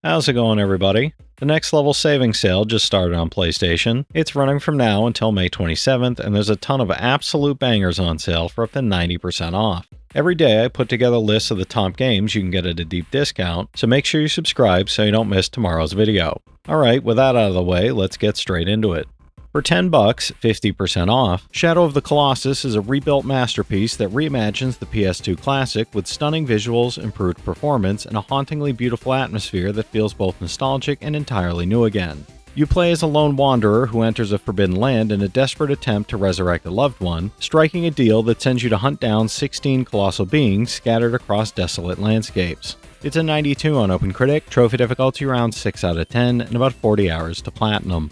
How's it going, everybody? The Next Level Savings Sale just started on PlayStation. It's running from now until May 27th, and there's a ton of absolute bangers on sale for up to 90% off. Every day I put together lists of the top games you can get at a deep discount, so make sure you subscribe so you don't miss tomorrow's video. Alright, with that out of the way, let's get straight into it. For $10, 50% off, Shadow of the Colossus is a rebuilt masterpiece that reimagines the PS2 classic with stunning visuals, improved performance, and a hauntingly beautiful atmosphere that feels both nostalgic and entirely new again. You play as a lone wanderer who enters a forbidden land in a desperate attempt to resurrect a loved one, striking a deal that sends you to hunt down 16 colossal beings scattered across desolate landscapes. It's a 92 on OpenCritic, trophy difficulty around 6 out of 10, and about 40 hours to platinum.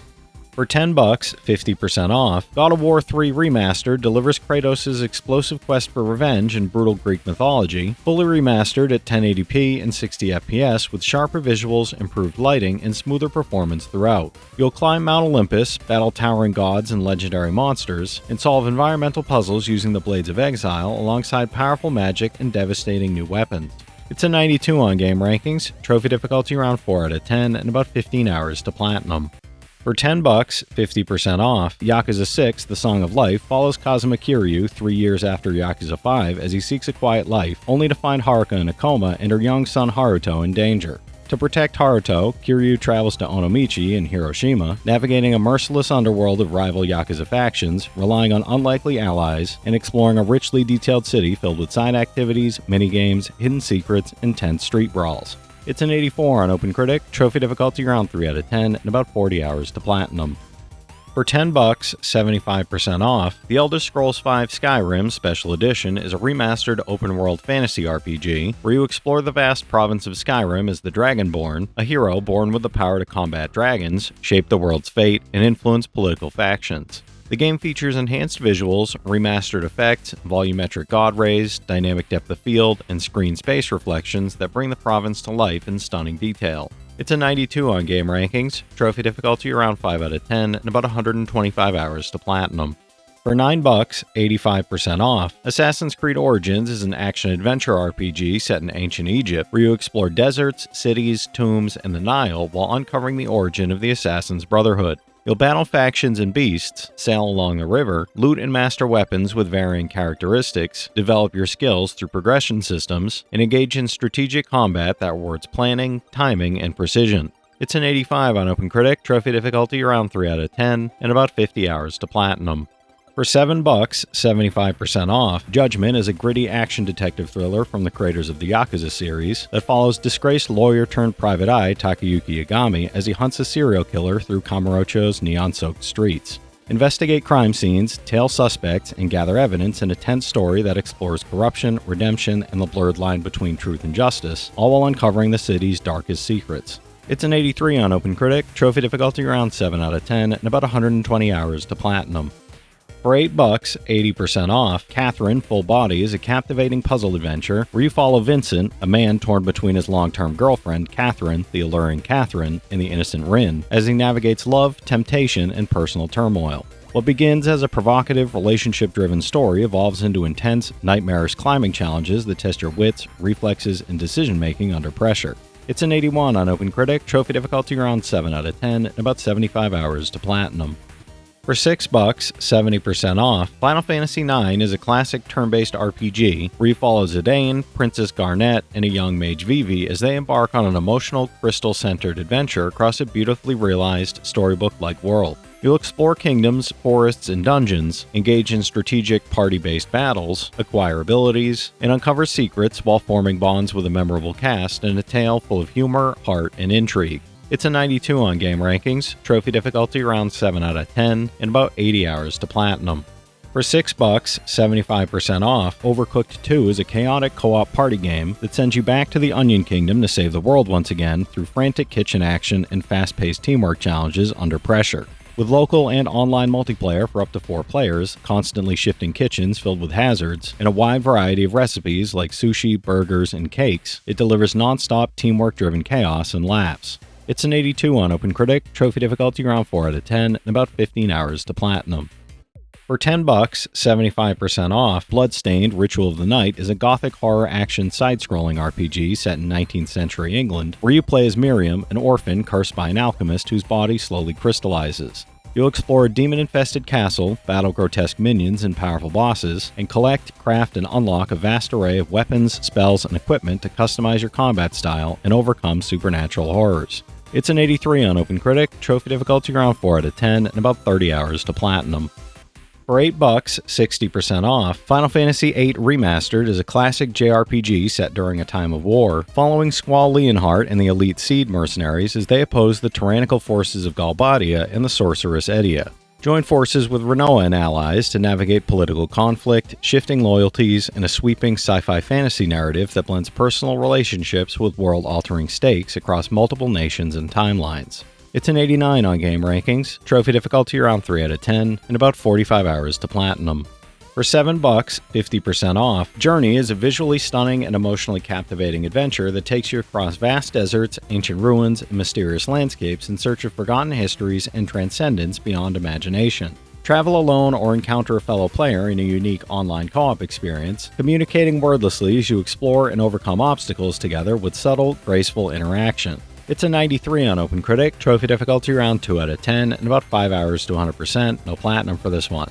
For $10, 50% off, God of War 3 Remastered delivers Kratos' explosive quest for revenge in brutal Greek mythology, fully remastered at 1080p and 60 FPS with sharper visuals, improved lighting, and smoother performance throughout. You'll climb Mount Olympus, battle towering gods and legendary monsters, and solve environmental puzzles using the Blades of Exile alongside powerful magic and devastating new weapons. It's a 92 on game rankings, trophy difficulty around 4 out of 10, and about 15 hours to platinum. For $10, 50% off, Yakuza 6 The Song of Life follows Kazuma Kiryu 3 years after Yakuza 5 as he seeks a quiet life, only to find Haruka in a coma and her young son Haruto in danger. To protect Haruto, Kiryu travels to Onomichi in Hiroshima, navigating a merciless underworld of rival Yakuza factions, relying on unlikely allies, and exploring a richly detailed city filled with side activities, minigames, hidden secrets, and tense street brawls. It's an 84 on OpenCritic, trophy difficulty around 3 out of 10, and about 40 hours to platinum. For $10, 75% off, The Elder Scrolls V Skyrim Special Edition is a remastered open-world fantasy RPG where you explore the vast province of Skyrim as the Dragonborn, a hero born with the power to combat dragons, shape the world's fate, and influence political factions. The game features enhanced visuals, remastered effects, volumetric god rays, dynamic depth of field, and screen space reflections that bring the province to life in stunning detail. It's a 92 on game rankings, trophy difficulty around 5 out of 10, and about 125 hours to platinum. For $9, 85% off, Assassin's Creed Origins is an action-adventure RPG set in ancient Egypt where you explore deserts, cities, tombs, and the Nile while uncovering the origin of the Assassin's Brotherhood. You'll battle factions and beasts, sail along the river, loot and master weapons with varying characteristics, develop your skills through progression systems, and engage in strategic combat that rewards planning, timing, and precision. It's an 85 on OpenCritic, trophy difficulty around 3 out of 10, and about 50 hours to platinum. For $7, 75% off, Judgment is a gritty action detective thriller from the creators of the Yakuza series that follows disgraced lawyer-turned-private eye Takayuki Yagami as he hunts a serial killer through Kamurocho's neon-soaked streets. Investigate crime scenes, tail suspects, and gather evidence in a tense story that explores corruption, redemption, and the blurred line between truth and justice, all while uncovering the city's darkest secrets. It's an 83 on OpenCritic, trophy difficulty around 7 out of 10, and about 120 hours to platinum. For $8, 80% off, Catherine Full Body is a captivating puzzle adventure where you follow Vincent, a man torn between his long-term girlfriend, Catherine, the alluring Catherine, and the innocent Rin, as he navigates love, temptation, and personal turmoil. What begins as a provocative, relationship-driven story evolves into intense, nightmarish climbing challenges that test your wits, reflexes, and decision-making under pressure. It's an 81 on OpenCritic, trophy difficulty around 7 out of 10, and about 75 hours to platinum. For $6, 70% off, Final Fantasy IX is a classic turn-based RPG where you follow Zidane, Princess Garnet, and a young mage Vivi as they embark on an emotional, crystal-centered adventure across a beautifully realized, storybook-like world. You'll explore kingdoms, forests, and dungeons, engage in strategic party-based battles, acquire abilities, and uncover secrets while forming bonds with a memorable cast in a tale full of humor, heart, and intrigue. It's a 92 on game rankings, trophy difficulty around 7 out of 10, and about 80 hours to platinum. For $6, 75% off, Overcooked 2 is a chaotic co-op party game that sends you back to the Onion Kingdom to save the world once again through frantic kitchen action and fast-paced teamwork challenges under pressure. With local and online multiplayer for up to 4 players, constantly shifting kitchens filled with hazards, and a wide variety of recipes like sushi, burgers, and cakes, it delivers non-stop teamwork-driven chaos and laughs. It's an 82 on OpenCritic, trophy difficulty around 4 out of 10, and about 15 hours to platinum. For $10, 75% off, Bloodstained Ritual of the Night is a gothic horror action side-scrolling RPG set in 19th century England, where you play as Miriam, an orphan cursed by an alchemist whose body slowly crystallizes. You'll explore a demon-infested castle, battle grotesque minions and powerful bosses, and collect, craft, and unlock a vast array of weapons, spells, and equipment to customize your combat style and overcome supernatural horrors. It's an 83 on OpenCritic, trophy difficulty around 4 out of 10, and about 30 hours to platinum. For $8, 60% off, Final Fantasy VIII Remastered is a classic JRPG set during a time of war, following Squall Leonhardt and the elite Seed mercenaries as they oppose the tyrannical forces of Galbadia and the sorceress Edea. Join forces with Rinoa and allies to navigate political conflict, shifting loyalties, and a sweeping sci-fi fantasy narrative that blends personal relationships with world-altering stakes across multiple nations and timelines. It's an 89 on Game Rankings, trophy difficulty around 3 out of 10, and about 45 hours to platinum. For $7, 50% off, Journey is a visually stunning and emotionally captivating adventure that takes you across vast deserts, ancient ruins, and mysterious landscapes in search of forgotten histories and transcendence beyond imagination. Travel alone or encounter a fellow player in a unique online co-op experience, communicating wordlessly as you explore and overcome obstacles together with subtle, graceful interaction. It's a 93 on OpenCritic, trophy difficulty around 2 out of 10, and about 5 hours to 100%, no platinum for this one.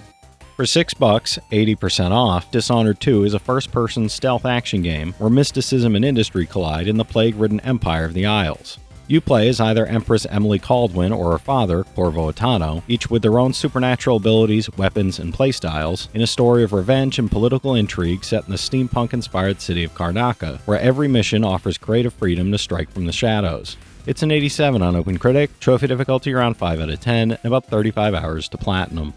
For $6, 80% off, Dishonored 2 is a first-person stealth action game where mysticism and industry collide in the plague-ridden Empire of the Isles. You play as either Empress Emily Caldwin or her father, Corvo Attano, each with their own supernatural abilities, weapons, and playstyles, in a story of revenge and political intrigue set in the steampunk-inspired city of Karnaca, where every mission offers creative freedom to strike from the shadows. It's an 87 on OpenCritic, trophy difficulty around 5 out of 10, and about 35 hours to platinum.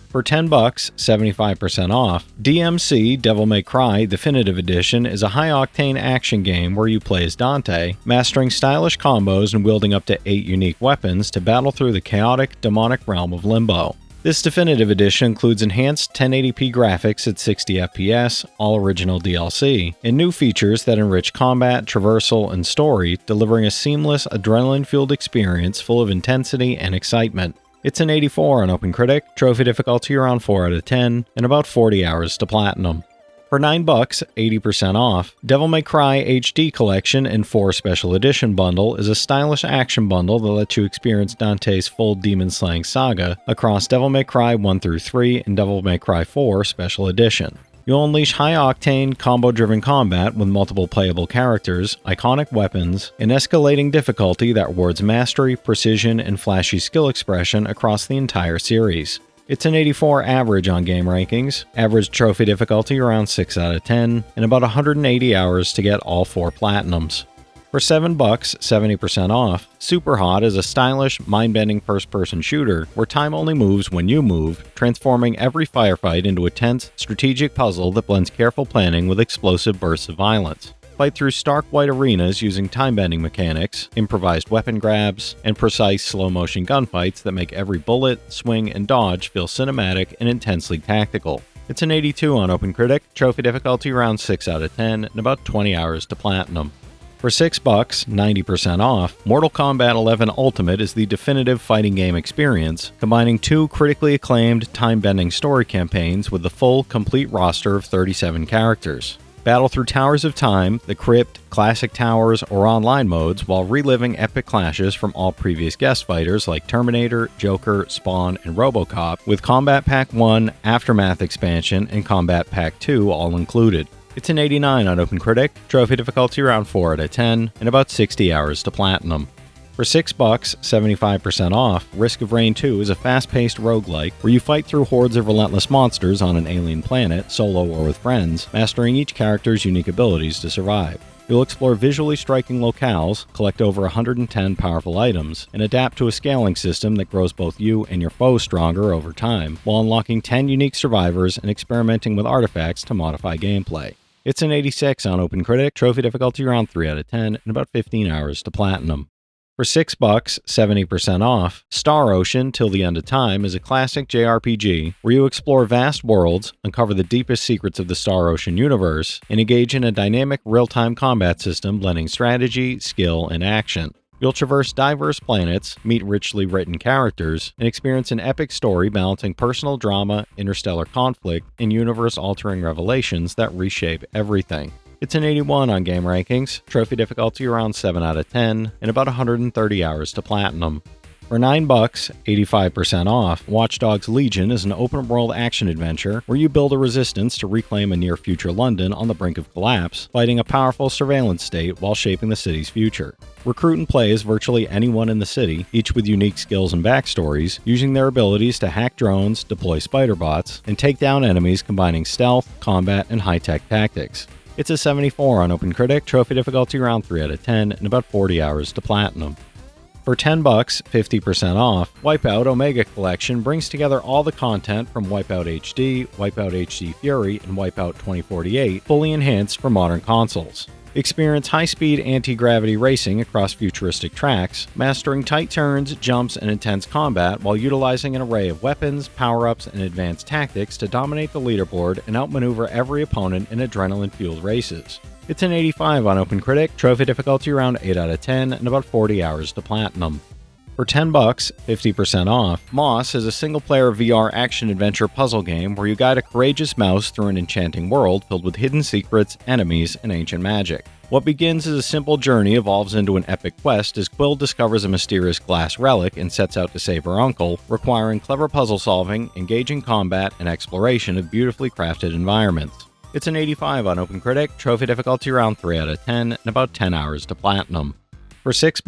For $10, 75% off, DmC Devil May Cry Definitive Edition is a high-octane action game where you play as Dante, mastering stylish combos and wielding up to 8 unique weapons to battle through the chaotic, demonic realm of Limbo. This Definitive Edition includes enhanced 1080p graphics at 60 FPS, all original DLC, and new features that enrich combat, traversal, and story, delivering a seamless, adrenaline-fueled experience full of intensity and excitement. It's an 84 on OpenCritic, trophy difficulty around 4 out of 10, and about 40 hours to platinum. For $9, 80% off, Devil May Cry HD Collection and 4 Special Edition bundle is a stylish action bundle that lets you experience Dante's full demon-slaying saga across Devil May Cry 1 through 3 and Devil May Cry 4 Special Edition. You'll unleash high-octane, combo-driven combat with multiple playable characters, iconic weapons, and escalating difficulty that rewards mastery, precision, and flashy skill expression across the entire series. It's an 84 average on Game Rankings, average trophy difficulty around 6 out of 10, and about 180 hours to get all 4 platinums. For $7, 70% off, Superhot is a stylish, mind-bending first-person shooter where time only moves when you move, transforming every firefight into a tense, strategic puzzle that blends careful planning with explosive bursts of violence. Fight through stark white arenas using time-bending mechanics, improvised weapon grabs, and precise slow-motion gunfights that make every bullet, swing, and dodge feel cinematic and intensely tactical. It's an 82 on OpenCritic, trophy difficulty around 6 out of 10, and about 20 hours to platinum. For $6, 90% off, Mortal Kombat 11 Ultimate is the definitive fighting game experience, combining 2 critically acclaimed time-bending story campaigns with the full, complete roster of 37 characters. Battle through Towers of Time, the Crypt, Classic Towers, or online modes while reliving epic clashes from all previous guest fighters like Terminator, Joker, Spawn, and RoboCop, with Combat Pack 1, Aftermath expansion, and Combat Pack 2 all included. It's an 89 on OpenCritic, trophy difficulty around 4 out of 10, and about 60 hours to platinum. For $6, 75% off, Risk of Rain 2 is a fast-paced roguelike where you fight through hordes of relentless monsters on an alien planet, solo or with friends, mastering each character's unique abilities to survive. You'll explore visually striking locales, collect over 110 powerful items, and adapt to a scaling system that grows both you and your foes stronger over time, while unlocking 10 unique survivors and experimenting with artifacts to modify gameplay. It's an 86 on OpenCritic, trophy difficulty around 3 out of 10, and about 15 hours to platinum. For $6, 70% off, Star Ocean Till the End of Time is a classic JRPG where you explore vast worlds, uncover the deepest secrets of the Star Ocean universe, and engage in a dynamic real-time combat system blending strategy, skill, and action. You'll traverse diverse planets, meet richly written characters, and experience an epic story balancing personal drama, interstellar conflict, and universe-altering revelations that reshape everything. It's an 81 on game rankings, trophy difficulty around 7 out of 10, and about 130 hours to platinum. For $9, 85% off, Watch Dogs Legion is an open-world action-adventure where you build a resistance to reclaim a near-future London on the brink of collapse, fighting a powerful surveillance state while shaping the city's future. Recruit and play as virtually anyone in the city, each with unique skills and backstories, using their abilities to hack drones, deploy spider bots, and take down enemies combining stealth, combat, and high-tech tactics. It's a 74 on OpenCritic, trophy difficulty around 3 out of 10, and about 40 hours to platinum. For $10, 50% off, Wipeout Omega Collection brings together all the content from Wipeout HD, Wipeout HD Fury, and Wipeout 2048, fully enhanced for modern consoles. Experience high-speed anti-gravity racing across futuristic tracks, mastering tight turns, jumps, and intense combat while utilizing an array of weapons, power-ups, and advanced tactics to dominate the leaderboard and outmaneuver every opponent in adrenaline-fueled races. It's an 85 on OpenCritic, trophy difficulty around 8 out of 10, and about 40 hours to platinum. For $10, 50% off, Moss is a single-player VR action-adventure puzzle game where you guide a courageous mouse through an enchanting world filled with hidden secrets, enemies, and ancient magic. What begins as a simple journey evolves into an epic quest as Quill discovers a mysterious glass relic and sets out to save her uncle, requiring clever puzzle solving, engaging combat, and exploration of beautifully crafted environments. It's an 85 on OpenCritic, trophy difficulty around 3 out of 10, and about 10 hours to platinum. For $6,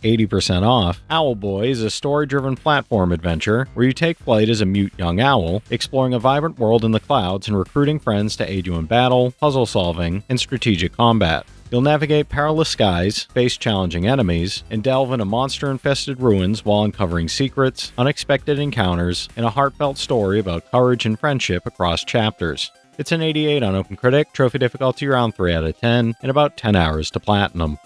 80% off, Owlboy is a story-driven platform adventure where you take flight as a mute young owl, exploring a vibrant world in the clouds and recruiting friends to aid you in battle, puzzle solving, and strategic combat. You'll navigate perilous skies, face challenging enemies, and delve into monster-infested ruins while uncovering secrets, unexpected encounters, and a heartfelt story about courage and friendship across chapters. It's an 88 on OpenCritic, trophy difficulty around 3 out of 10, and about 10 hours to platinum.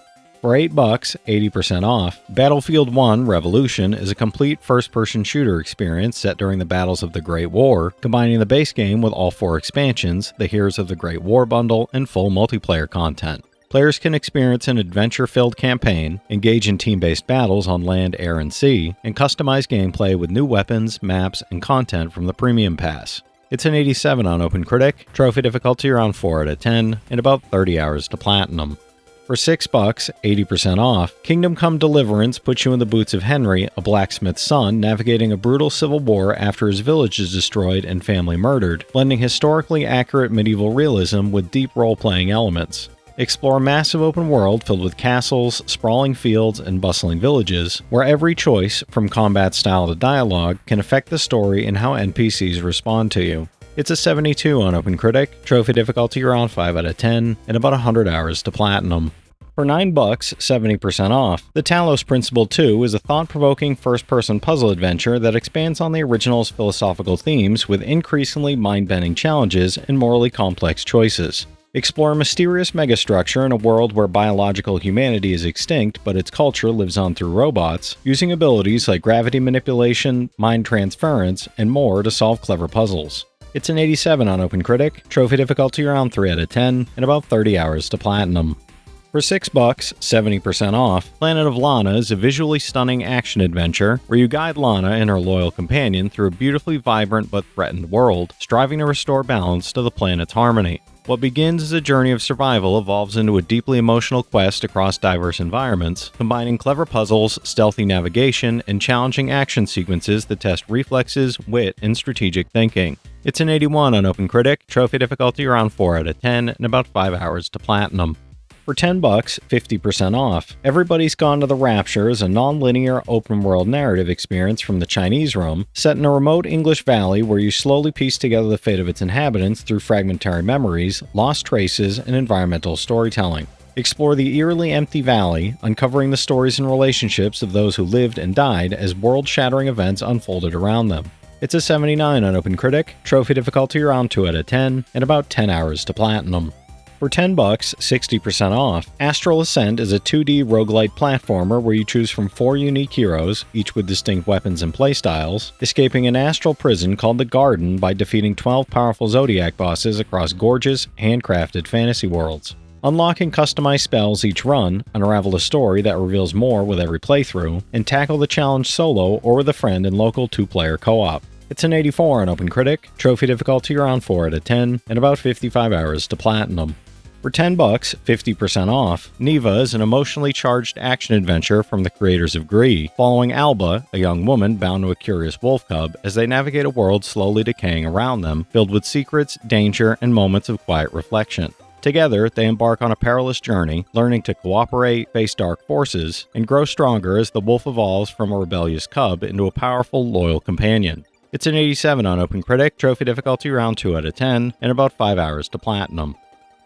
For $8, 80% off, Battlefield 1 Revolution is a complete first-person shooter experience set during the battles of the Great War, combining the base game with all 4 expansions, the Heroes of the Great War bundle, and full multiplayer content. Players can experience an adventure-filled campaign, engage in team-based battles on land, air, and sea, and customize gameplay with new weapons, maps, and content from the Premium Pass. It's an 87 on OpenCritic, trophy difficulty around 4 out of 10, and about 30 hours to platinum. For $6, 80% off, Kingdom Come Deliverance puts you in the boots of Henry, a blacksmith's son navigating a brutal civil war after his village is destroyed and family murdered, blending historically accurate medieval realism with deep role-playing elements. Explore a massive open world filled with castles, sprawling fields, and bustling villages, where every choice, from combat style to dialogue, can affect the story and how NPCs respond to you. It's a 72 on OpenCritic, trophy difficulty around 5 out of 10, and about 100 hours to platinum. For $9, 70% off, The Talos Principle 2 is a thought-provoking first-person puzzle adventure that expands on the original's philosophical themes with increasingly mind-bending challenges and morally complex choices. Explore a mysterious megastructure in a world where biological humanity is extinct but its culture lives on through robots, using abilities like gravity manipulation, mind transference, and more to solve clever puzzles. It's an 87 on OpenCritic, trophy difficulty around 3 out of 10, and about 30 hours to platinum. For $6, 70% off, Planet of Lana is a visually stunning action-adventure where you guide Lana and her loyal companion through a beautifully vibrant but threatened world, striving to restore balance to the planet's harmony. What begins as a journey of survival evolves into a deeply emotional quest across diverse environments, combining clever puzzles, stealthy navigation, and challenging action sequences that test reflexes, wit, and strategic thinking. It's an 81 on OpenCritic, trophy difficulty around 4 out of 10, and about 5 hours to platinum. For $10, 50% off, Everybody's Gone to the Rapture is a non-linear open-world narrative experience from the Chinese Room, set in a remote English valley where you slowly piece together the fate of its inhabitants through fragmentary memories, lost traces, and environmental storytelling. Explore the eerily empty valley, uncovering the stories and relationships of those who lived and died as world-shattering events unfolded around them. It's a 79 on OpenCritic, trophy difficulty around 2 out of 10, and about 10 hours to platinum. For $10, 60% off, Astral Ascent is a 2D roguelite platformer where you choose from 4 unique heroes, each with distinct weapons and playstyles, escaping an astral prison called the Garden by defeating 12 powerful Zodiac bosses across gorgeous, handcrafted fantasy worlds. Unlock and customize spells each run, unravel a story that reveals more with every playthrough, and tackle the challenge solo or with a friend in local 2-player co-op. It's an 84 on OpenCritic, trophy difficulty around 4 out of 10, and about 55 hours to platinum. For $10, 50% off, Neva is an emotionally charged action-adventure from the creators of Gree, following Alba, a young woman bound to a curious wolf cub, as they navigate a world slowly decaying around them, filled with secrets, danger, and moments of quiet reflection. Together, they embark on a perilous journey, learning to cooperate, face dark forces, and grow stronger as the wolf evolves from a rebellious cub into a powerful, loyal companion. It's an 87 on OpenCritic, trophy difficulty around 2 out of 10, and about 5 hours to platinum.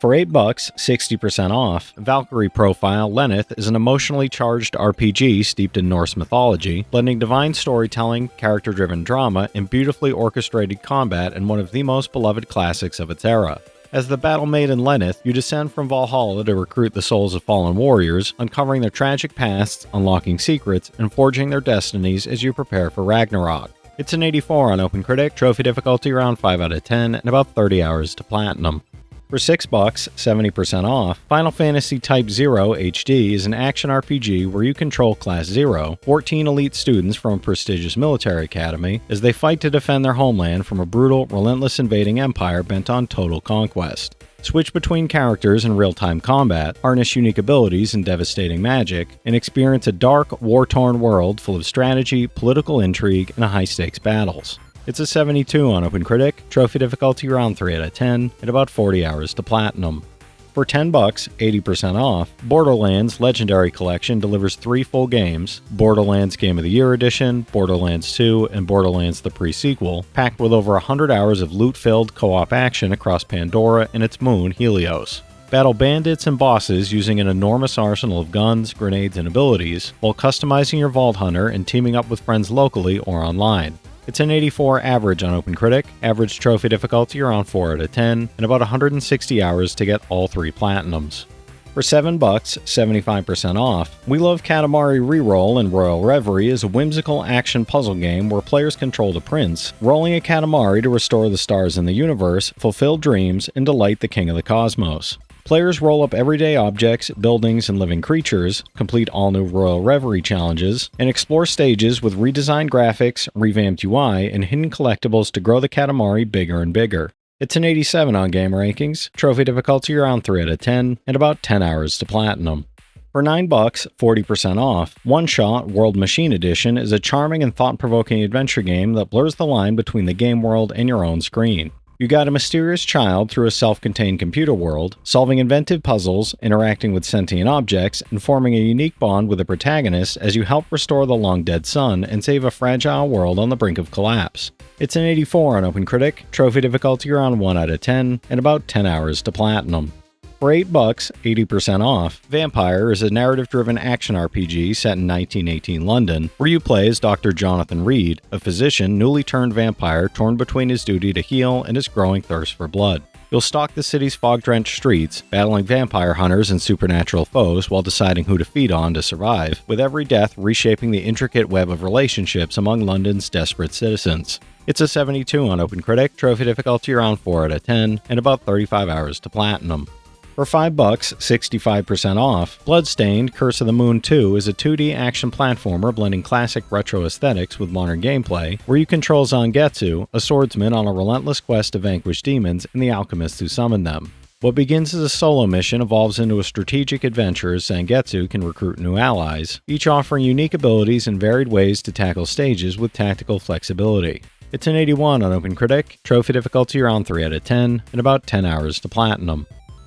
For $8, 60% off, Valkyrie profile Lenneth is an emotionally charged RPG steeped in Norse mythology, blending divine storytelling, character-driven drama, and beautifully orchestrated combat in one of the most beloved classics of its era. As the battle maiden Lenneth, you descend from Valhalla to recruit the souls of fallen warriors, uncovering their tragic pasts, unlocking secrets, and forging their destinies as you prepare for Ragnarok. It's an 84 on OpenCritic, trophy difficulty around 5 out of 10, and about 30 hours to platinum. For $6, 70% off, Final Fantasy Type 0 HD is an action RPG where you control Class 0, 14 elite students from a prestigious military academy, as they fight to defend their homeland from a brutal, relentless invading empire bent on total conquest. Switch between characters in real-time combat, harness unique abilities and devastating magic, and experience a dark, war-torn world full of strategy, political intrigue, and high-stakes battles. It's a 72 on OpenCritic, trophy difficulty around 3 out of 10, and about 40 hours to platinum. For $10, 80% off, Borderlands Legendary Collection delivers 3 full games, Borderlands Game of the Year Edition, Borderlands 2, and Borderlands the Pre-Sequel, packed with over 100 hours of loot-filled co-op action across Pandora and its moon, Helios. Battle bandits and bosses using an enormous arsenal of guns, grenades, and abilities, while customizing your Vault Hunter and teaming up with friends locally or online. It's an 84 average on OpenCritic, average trophy difficulty around 4 out of 10, and about 160 hours to get all 3 platinums. For $7, 75% off, We Love Katamari Reroll and Royal Reverie is a whimsical action puzzle game where players control the prince, rolling a Katamari to restore the stars in the universe, fulfill dreams, and delight the king of the cosmos. Players roll up everyday objects, buildings, and living creatures, complete all new Royal Reverie challenges, and explore stages with redesigned graphics, revamped UI, and hidden collectibles to grow the Katamari bigger and bigger. It's an 87 on Game Rankings, trophy difficulty around 3 out of 10, and about 10 hours to platinum. For $9, 40% off, OneShot World Machine Edition is a charming and thought-provoking adventure game that blurs the line between the game world and your own screen. You guide a mysterious child through a self-contained computer world, solving inventive puzzles, interacting with sentient objects, and forming a unique bond with the protagonist as you help restore the long-dead sun and save a fragile world on the brink of collapse. It's an 84 on OpenCritic, trophy difficulty around 1 out of 10, and about 10 hours to platinum. For $8, 80% off, Vampyr is a narrative-driven action RPG set in 1918 London, where you play as Dr. Jonathan Reed, a physician newly turned vampire torn between his duty to heal and his growing thirst for blood. You'll stalk the city's fog-drenched streets, battling vampire hunters and supernatural foes while deciding who to feed on to survive, with every death reshaping the intricate web of relationships among London's desperate citizens. It's a 72 on OpenCritic, trophy difficulty around 4 out of 10, and about 35 hours to platinum. For $5, 65% off, Bloodstained Curse of the Moon 2 is a 2D action platformer blending classic retro aesthetics with modern gameplay, where you control Zangetsu, a swordsman on a relentless quest to vanquish demons and the alchemists who summon them. What begins as a solo mission evolves into a strategic adventure as Zangetsu can recruit new allies, each offering unique abilities and varied ways to tackle stages with tactical flexibility. It's an 81 on OpenCritic, trophy difficulty around 3 out of 10, and about 10 hours to platinum.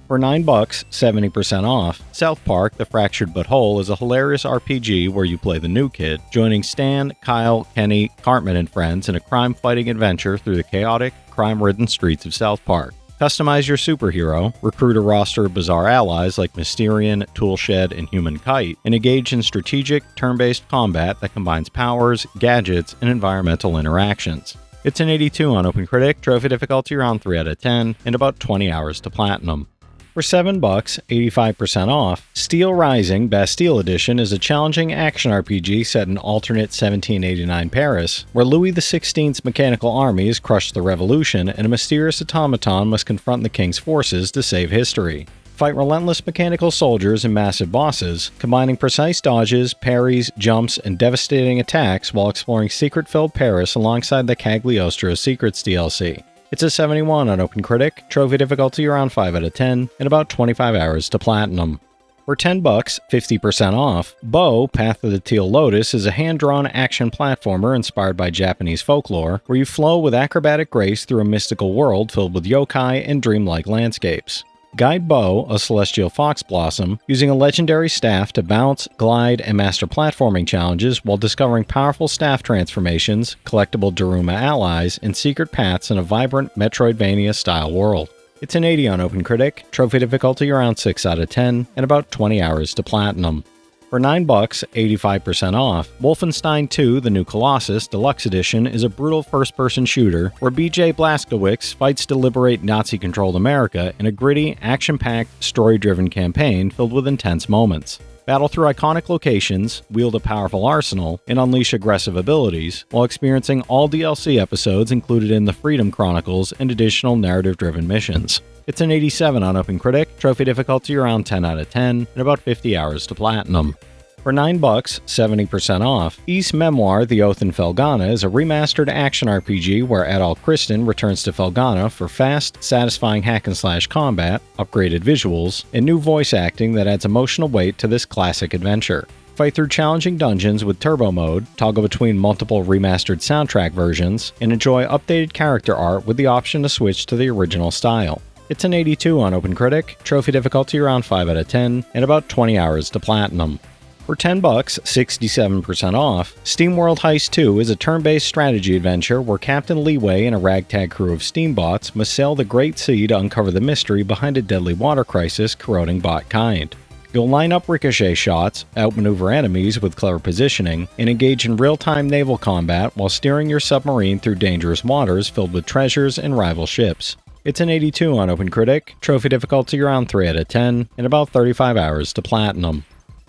For $9, 70% off, South Park The Fractured But Whole is a hilarious RPG where you play the new kid, joining Stan, Kyle, Kenny, Cartman, and friends in a crime-fighting adventure through the chaotic, crime-ridden streets of South Park. Customize your superhero, recruit a roster of bizarre allies like Mysterion, Toolshed, and Human Kite, and engage in strategic, turn-based combat that combines powers, gadgets, and environmental interactions. It's an 82 on OpenCritic, trophy difficulty around 3 out of 10, and about 20 hours to platinum. For $7, 85% off, Steelrising Bastille Edition is a challenging action RPG set in alternate 1789 Paris, where Louis XVI's mechanical armies crush the revolution and a mysterious automaton must confront the king's forces to save history. Fight relentless mechanical soldiers and massive bosses, combining precise dodges, parries, jumps, and devastating attacks while exploring secret-filled Paris alongside the Cagliostro Secrets DLC. It's a 71 on OpenCritic, trophy difficulty around 5 out of 10, and about 25 hours to platinum. For $10, 50% off, Bo, Path of the Teal Lotus is a hand-drawn action platformer inspired by Japanese folklore, where you flow with acrobatic grace through a mystical world filled with yokai and dreamlike landscapes. Guide Bo, a celestial fox blossom, using a legendary staff to bounce, glide, and master platforming challenges while discovering powerful staff transformations, collectible Daruma allies, and secret paths in a vibrant Metroidvania-style world. It's an 80 on OpenCritic, trophy difficulty around 6 out of 10, and about 20 hours to platinum. For $9, 85% off, Wolfenstein 2 The New Colossus Deluxe Edition is a brutal first-person shooter where BJ Blazkowicz fights to liberate Nazi-controlled America in a gritty, action-packed, story-driven campaign filled with intense moments. Battle through iconic locations, wield a powerful arsenal, and unleash aggressive abilities, while experiencing all DLC episodes included in the Freedom Chronicles and additional narrative-driven missions. It's an 87 on OpenCritic, trophy difficulty around 10 out of 10, and about 50 hours to platinum. For $9, 70% off, Ys Memoir The Oath in Felghana is a remastered action RPG where Adol Kristin returns to Felghana for fast, satisfying hack-and-slash combat, upgraded visuals, and new voice acting that adds emotional weight to this classic adventure. Fight through challenging dungeons with turbo mode, toggle between multiple remastered soundtrack versions, and enjoy updated character art with the option to switch to the original style. It's an 82 on OpenCritic, trophy difficulty around 5 out of 10, and about 20 hours to platinum. For $10, 67% off, SteamWorld Heist 2 is a turn-based strategy adventure where Captain Leeway and a ragtag crew of steambots must sail the Great Sea to uncover the mystery behind a deadly water crisis corroding bot kind. You'll line up ricochet shots, outmaneuver enemies with clever positioning, and engage in real-time naval combat while steering your submarine through dangerous waters filled with treasures and rival ships. It's an 82 on OpenCritic, trophy difficulty around 3 out of 10, and about 35 hours to platinum.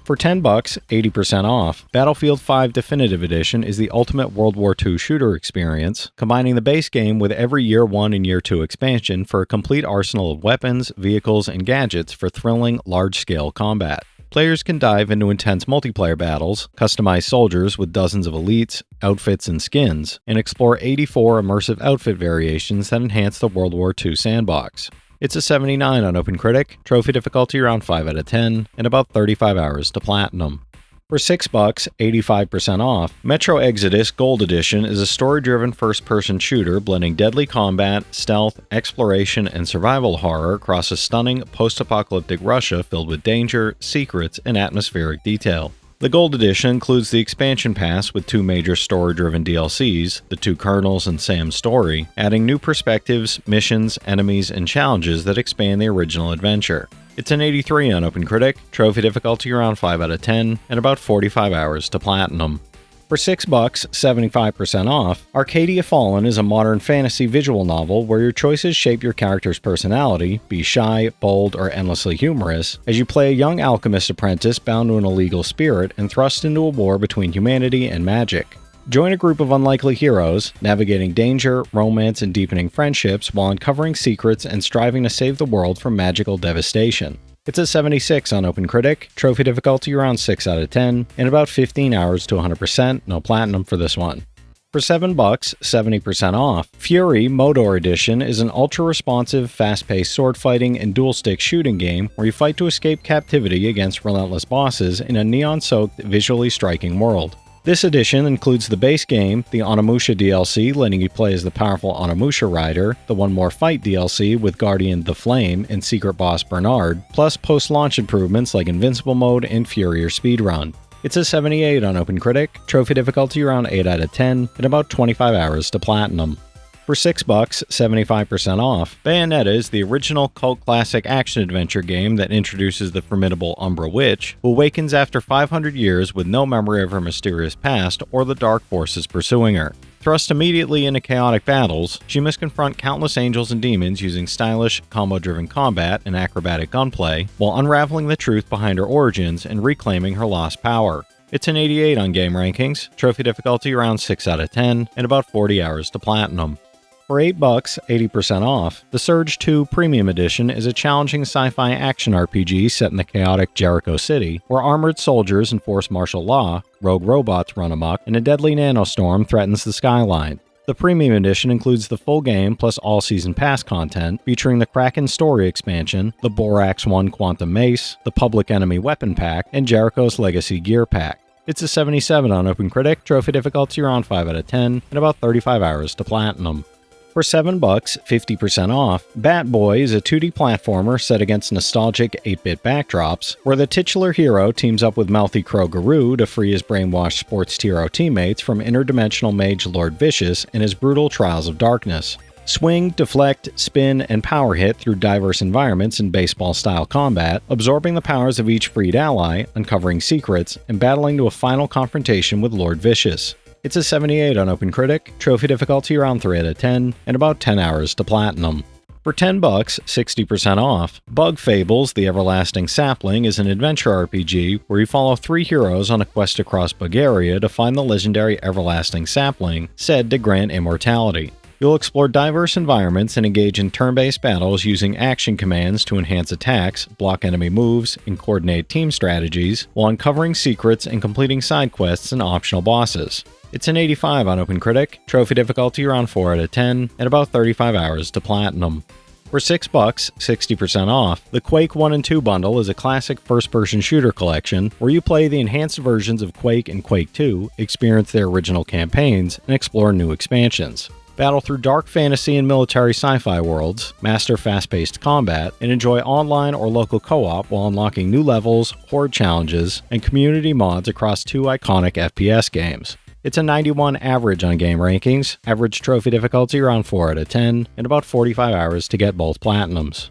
For $10, 80% off, Battlefield 5 Definitive Edition is the ultimate World War II shooter experience, combining the base game with every Year 1 and Year 2 expansion for a complete arsenal of weapons, vehicles, and gadgets for thrilling, large-scale combat. Players can dive into intense multiplayer battles, customize soldiers with dozens of elites, outfits, and skins, and explore 84 immersive outfit variations that enhance the World War II sandbox. It's a 79 on OpenCritic, trophy difficulty around 5 out of 10, and about 35 hours to platinum. For $6, 85% off, Metro Exodus Gold Edition is a story-driven first-person shooter blending deadly combat, stealth, exploration, and survival horror across a stunning post-apocalyptic Russia filled with danger, secrets, and atmospheric detail. The Gold Edition includes the expansion pass with 2 major story-driven DLCs, the 2 Colonels and Sam's story, adding new perspectives, missions, enemies, and challenges that expand the original adventure. It's an 83 on OpenCritic, trophy difficulty around 5 out of 10, and about 45 hours to platinum. For $6, 75% off, Arcadia Fallen is a modern fantasy visual novel where your choices shape your character's personality, be shy, bold, or endlessly humorous, as you play a young alchemist apprentice bound to an illegal spirit and thrust into a war between humanity and magic. Join a group of unlikely heroes, navigating danger, romance, and deepening friendships while uncovering secrets and striving to save the world from magical devastation. It's a 76 on OpenCritic, trophy difficulty around 6 out of 10, and about 15 hours to 100%, no platinum for this one. For $7, 70% off, Fury Modor Edition is an ultra-responsive, fast-paced sword-fighting and dual-stick shooting game where you fight to escape captivity against relentless bosses in a neon-soaked, visually striking world. This edition includes the base game, the Onimusha DLC letting you play as the powerful Onimusha rider, the One More Fight DLC with Guardian the Flame and secret boss Bernard, plus post-launch improvements like Invincible Mode and Furier Speedrun. It's a 78 on OpenCritic, trophy difficulty around 8 out of 10, and about 25 hours to platinum. For $6, 75% off, Bayonetta is the original cult classic action-adventure game that introduces the formidable Umbra Witch, who awakens after 500 years with no memory of her mysterious past or the dark forces pursuing her. Thrust immediately into chaotic battles, she must confront countless angels and demons using stylish, combo-driven combat and acrobatic gunplay, while unraveling the truth behind her origins and reclaiming her lost power. It's an 88 on Game Rankings, trophy difficulty around 6 out of 10, and about 40 hours to platinum. For $8, 80% off, The Surge 2 Premium Edition is a challenging sci-fi action RPG set in the chaotic Jericho City, where armored soldiers enforce martial law, rogue robots run amok, and a deadly nanostorm threatens the skyline. The Premium Edition includes the full game plus all Season Pass content, featuring the Kraken Story expansion, the Borax 1 Quantum Mace, the Public Enemy Weapon Pack, and Jericho's Legacy Gear Pack. It's a 77 on OpenCritic, trophy difficulty around 5 out of 10, and about 35 hours to platinum. For $7, 50% off, Bat Boy is a 2D platformer set against nostalgic 8-bit backdrops, where the titular hero teams up with mouthy Crow Garou to free his brainwashed sports hero teammates from interdimensional mage Lord Vicious in his brutal Trials of Darkness. Swing, deflect, spin, and power hit through diverse environments in baseball-style combat, absorbing the powers of each freed ally, uncovering secrets, and battling to a final confrontation with Lord Vicious. It's a 78 on OpenCritic, trophy difficulty around 3 out of 10, and about 10 hours to platinum. For $10, 60% off, Bug Fables: The Everlasting Sapling is an adventure RPG where you follow 3 heroes on a quest across Bulgaria to find the legendary Everlasting Sapling, said to grant immortality. You'll explore diverse environments and engage in turn-based battles using action commands to enhance attacks, block enemy moves, and coordinate team strategies, while uncovering secrets and completing side quests and optional bosses. It's an 85 on OpenCritic, trophy difficulty around 4 out of 10, and about 35 hours to platinum. For $6, 60% off, the Quake 1 and 2 bundle is a classic first-person shooter collection where you play the enhanced versions of Quake and Quake 2, experience their original campaigns, and explore new expansions. Battle through dark fantasy and military sci-fi worlds, master fast-paced combat, and enjoy online or local co-op while unlocking new levels, horde challenges, and community mods across 2 iconic FPS games. It's a 91 average on game rankings, average trophy difficulty around 4 out of 10, and about 45 hours to get both platinums.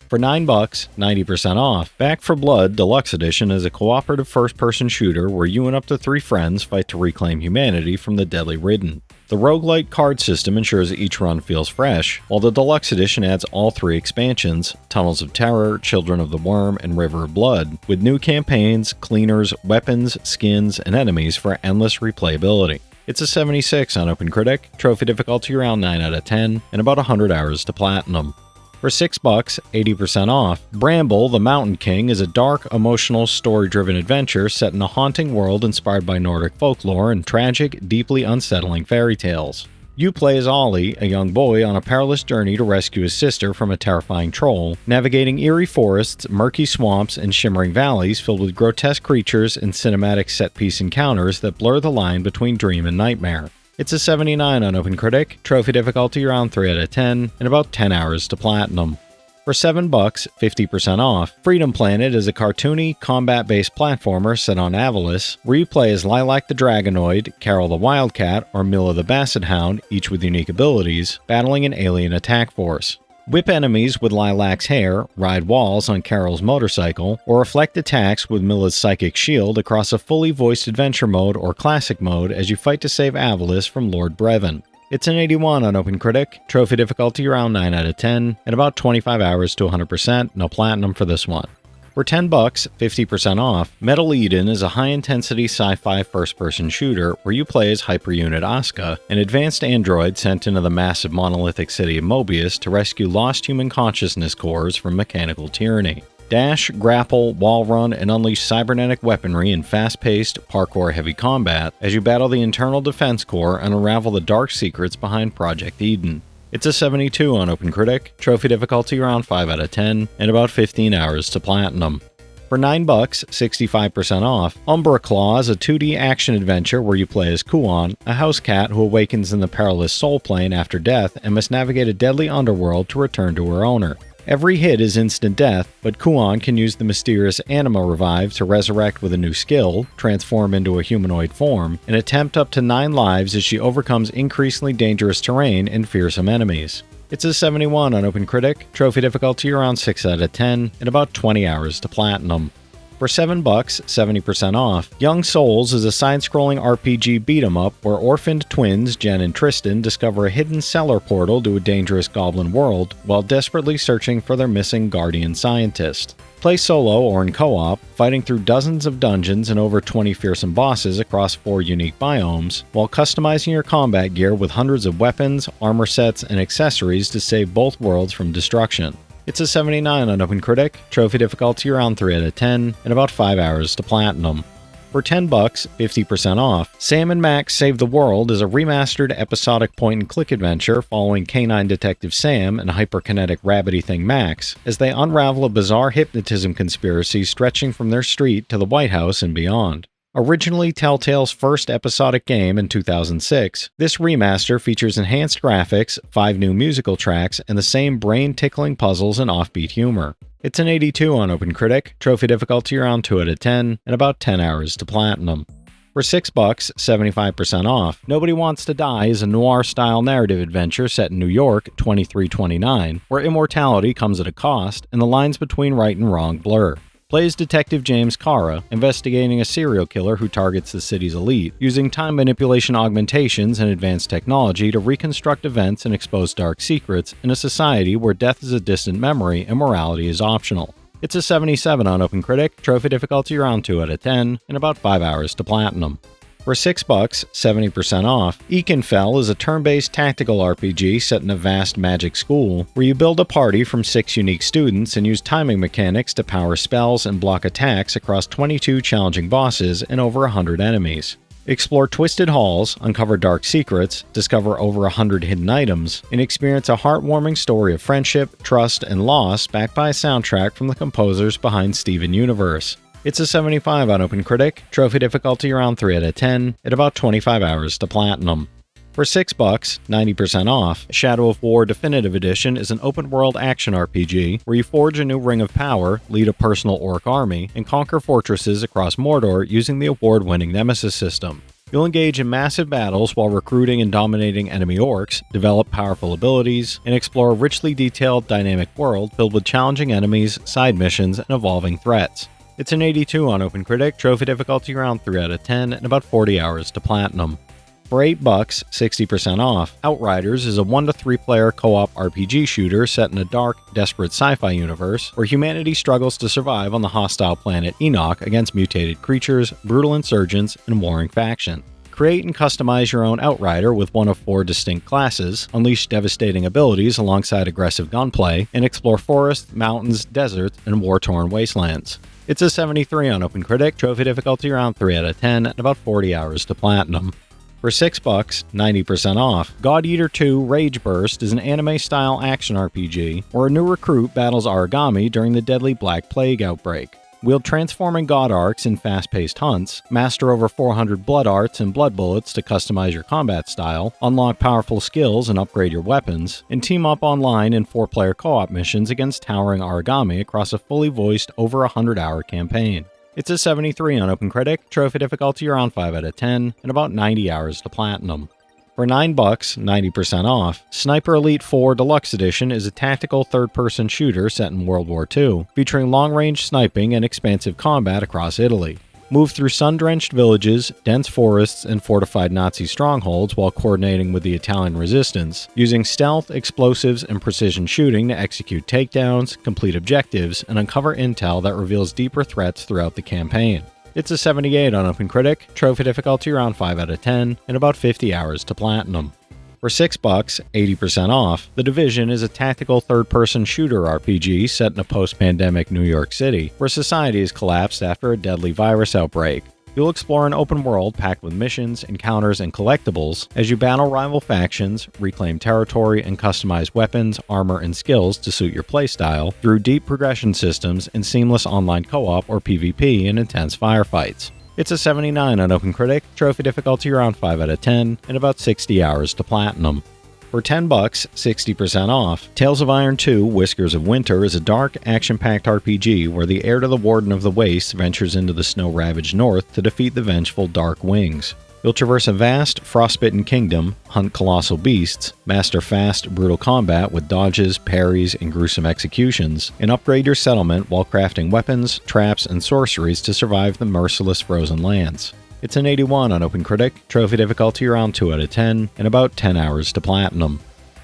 For $9, 90% off, Back 4 Blood Deluxe Edition is a cooperative first-person shooter where you and up to 3 friends fight to reclaim humanity from the deadly Ridden. The roguelite card system ensures that each run feels fresh, while the Deluxe Edition adds all 3 expansions, Tunnels of Terror, Children of the Worm, and River of Blood, with new campaigns, cleaners, weapons, skins, and enemies for endless replayability. It's a 76 on OpenCritic, trophy difficulty around 9 out of 10, and about 100 hours to platinum. For $6, 80% off, Bramble the Mountain King is a dark, emotional, story-driven adventure set in a haunting world inspired by Nordic folklore and tragic, deeply unsettling fairy tales. You play as Ollie, a young boy on a perilous journey to rescue his sister from a terrifying troll, navigating eerie forests, murky swamps, and shimmering valleys filled with grotesque creatures and cinematic set-piece encounters that blur the line between dream and nightmare. It's a 79 on OpenCritic, trophy difficulty around 3 out of 10, and about 10 hours to platinum. For $7, 50% off, Freedom Planet is a cartoony, combat-based platformer set on Avalis, where you play as Lilac the Dragonoid, Carol the Wildcat, or Milla the Basset Hound, each with unique abilities, battling an alien attack force. Whip enemies with Lilac's hair, ride walls on Carol's motorcycle, or reflect attacks with Milla's psychic shield across a fully voiced adventure mode or classic mode as you fight to save Avalis from Lord Brevin. It's an 81 on OpenCritic, trophy difficulty around 9 out of 10, and about 25 hours to 100%, no platinum for this one. For $10, 50% off, Metal Eden is a high-intensity sci-fi first-person shooter where you play as Hyperunit Asuka, an advanced android sent into the massive monolithic city of Mobius to rescue lost human consciousness cores from mechanical tyranny. Dash, grapple, wall run, and unleash cybernetic weaponry in fast-paced, parkour-heavy combat as you battle the internal defense core and unravel the dark secrets behind Project Eden. It's a 72 on OpenCritic, trophy difficulty around 5 out of 10, and about 15 hours to platinum. For $9, 65% off, Umbra Claw is a 2D action-adventure where you play as Kuon, a house cat who awakens in the perilous Soul Plane after death and must navigate a deadly underworld to return to her owner. Every hit is instant death, but Kuon can use the mysterious Anima Revive to resurrect with a new skill, transform into a humanoid form, and attempt up to 9 lives as she overcomes increasingly dangerous terrain and fearsome enemies. It's a 71 on OpenCritic, trophy difficulty around 6 out of 10, and about 20 hours to platinum. For $7, 70% off, Young Souls is a side-scrolling RPG beat-em-up where orphaned twins Jen and Tristan discover a hidden cellar portal to a dangerous goblin world while desperately searching for their missing guardian scientist. Play solo or in co-op, fighting through dozens of dungeons and over 20 fearsome bosses across 4 unique biomes, while customizing your combat gear with hundreds of weapons, armor sets, and accessories to save both worlds from destruction. It's a 79 on OpenCritic, trophy difficulty around 3 out of 10, and about 5 hours to platinum. For $10, 50% off, Sam and Max Save the World is a remastered episodic point-and-click adventure following canine detective Sam and hyperkinetic rabbity thing Max as they unravel a bizarre hypnotism conspiracy stretching from their street to the White House and beyond. Originally Telltale's first episodic game in 2006, this remaster features enhanced graphics, 5 new musical tracks, and the same brain-tickling puzzles and offbeat humor. It's an 82 on OpenCritic, trophy difficulty around 2 out of 10, and about 10 hours to platinum. For $6, 75% off, Nobody Wants to Die is a noir-style narrative adventure set in New York, 2329, where immortality comes at a cost, and the lines between right and wrong blur. Play as Detective James Cara, investigating a serial killer who targets the city's elite, using time manipulation augmentations and advanced technology to reconstruct events and expose dark secrets in a society where death is a distant memory and morality is optional. It's a 77 on OpenCritic, trophy difficulty around 2 out of 10, and about 5 hours to platinum. For $6, 70% off, Ekenfell is a turn-based tactical RPG set in a vast magic school, where you build a party from 6 unique students and use timing mechanics to power spells and block attacks across 22 challenging bosses and over 100 enemies. Explore twisted halls, uncover dark secrets, discover over 100 hidden items, and experience a heartwarming story of friendship, trust, and loss backed by a soundtrack from the composers behind Steven Universe. It's a 75 on OpenCritic, trophy difficulty around 3 out of 10, at about 25 hours to platinum. For $6, 90% off, Shadow of War Definitive Edition is an open-world action RPG where you forge a new ring of power, lead a personal orc army, and conquer fortresses across Mordor using the award-winning Nemesis system. You'll engage in massive battles while recruiting and dominating enemy orcs, develop powerful abilities, and explore a richly detailed, dynamic world filled with challenging enemies, side missions, and evolving threats. It's an 82 on OpenCritic, trophy difficulty around 3 out of 10, and about 40 hours to platinum. For $8, 60% off, Outriders is a 1 to 3 player co-op RPG shooter set in a dark, desperate sci-fi universe where humanity struggles to survive on the hostile planet Enoch against mutated creatures, brutal insurgents, and warring factions. Create and customize your own Outrider with one of 4 distinct classes, unleash devastating abilities alongside aggressive gunplay, and explore forests, mountains, deserts, and war-torn wastelands. It's a 73 on OpenCritic, trophy difficulty around 3 out of 10, and about 40 hours to platinum. For $6, 90% off, God Eater 2 Rage Burst is an anime-style action RPG where a new recruit battles origami during the deadly Black Plague outbreak. Wield transforming god arcs in fast-paced hunts, master over 400 blood arts and blood bullets to customize your combat style, unlock powerful skills and upgrade your weapons, and team up online in 4-player co-op missions against towering origami across a fully voiced over 100-hour campaign. It's a 73 on OpenCritic, trophy difficulty around 5 out of 10, and about 90 hours to platinum. For $9, 90% off, Sniper Elite 4 Deluxe Edition is a tactical third-person shooter set in World War II, featuring long-range sniping and expansive combat across Italy. Move through sun-drenched villages, dense forests, and fortified Nazi strongholds while coordinating with the Italian resistance, using stealth, explosives, and precision shooting to execute takedowns, complete objectives, and uncover intel that reveals deeper threats throughout the campaign. It's a 78 on OpenCritic, trophy difficulty around 5 out of 10, and about 50 hours to platinum. For $6, 80% off, The Division is a tactical third-person shooter RPG set in a post-pandemic New York City, where society has collapsed after a deadly virus outbreak. You'll explore an open world packed with missions, encounters, and collectibles as you battle rival factions, reclaim territory, and customize weapons, armor, and skills to suit your playstyle through deep progression systems and seamless online co-op or PvP in intense firefights. It's a 79 on OpenCritic, trophy difficulty around 5 out of 10, and about 60 hours to platinum. For $10, 60% off, Tales of Iron 2 Whiskers of Winter is a dark, action-packed RPG where the heir to the Warden of the Wastes ventures into the snow-ravaged north to defeat the vengeful Dark Wings. You'll traverse a vast, frostbitten kingdom, hunt colossal beasts, master fast, brutal combat with dodges, parries, and gruesome executions, and upgrade your settlement while crafting weapons, traps, and sorceries to survive the merciless frozen lands. It's an 81 on OpenCritic, trophy difficulty around 2 out of 10, and about 10 hours to platinum.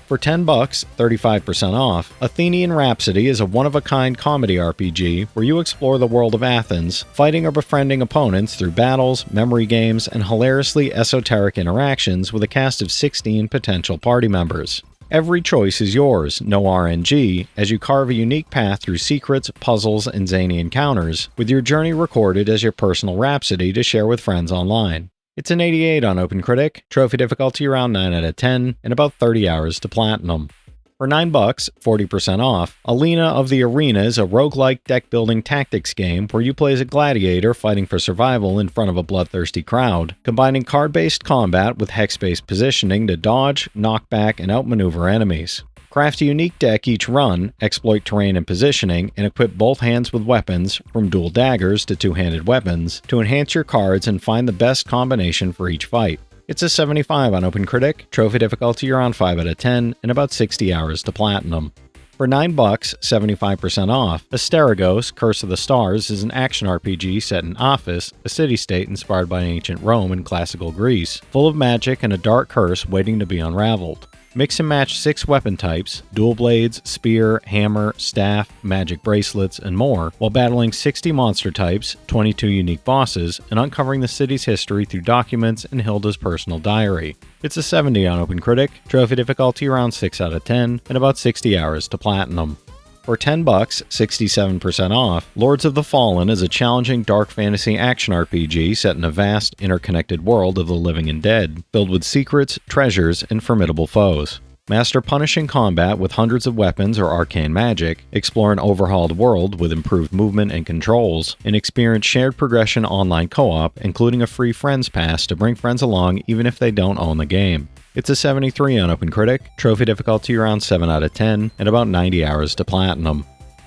For $10, 35% off, Athenian Rhapsody is a one-of-a-kind comedy RPG where you explore the world of Athens, fighting or befriending opponents through battles, memory games, and hilariously esoteric interactions with a cast of 16 potential party members. Every choice is yours, no RNG, as you carve a unique path through secrets, puzzles, and zany encounters, with your journey recorded as your personal rhapsody to share with friends online. It's an 88 on OpenCritic, trophy difficulty around 9 out of 10, and about 30 hours to platinum. For $9, 40% off, Lana of the Arena is a roguelike deck-building tactics game where you play as a gladiator fighting for survival in front of a bloodthirsty crowd, combining card-based combat with hex-based positioning to dodge, knock back, and outmaneuver enemies. Craft a unique deck each run, exploit terrain and positioning, and equip both hands with weapons, from dual daggers to two-handed weapons, to enhance your cards and find the best combination for each fight. It's a 75 on OpenCritic, trophy difficulty around 5 out of 10, and about 60 hours to platinum. For $9, 75% off, Asterigos, Curse of the Stars is an action RPG set in Office, a city-state inspired by ancient Rome and classical Greece, full of magic and a dark curse waiting to be unraveled. Mix and match 6 weapon types, dual blades, spear, hammer, staff, magic bracelets, and more, while battling 60 monster types, 22 unique bosses, and uncovering the city's history through documents and Hilda's personal diary. It's a 70 on OpenCritic, trophy difficulty around 6 out of 10, and about 60 hours to platinum. For $10, 67% off, Lords of the Fallen is a challenging dark fantasy action RPG set in a vast, interconnected world of the living and dead, filled with secrets, treasures, and formidable foes. Master punishing combat with hundreds of weapons or arcane magic, explore an overhauled world with improved movement and controls, and experience shared progression online co-op, including a free Friends Pass to bring friends along even if they don't own the game. It's a 73 on OpenCritic, trophy difficulty around 7 out of 10, and about 90 hours to platinum.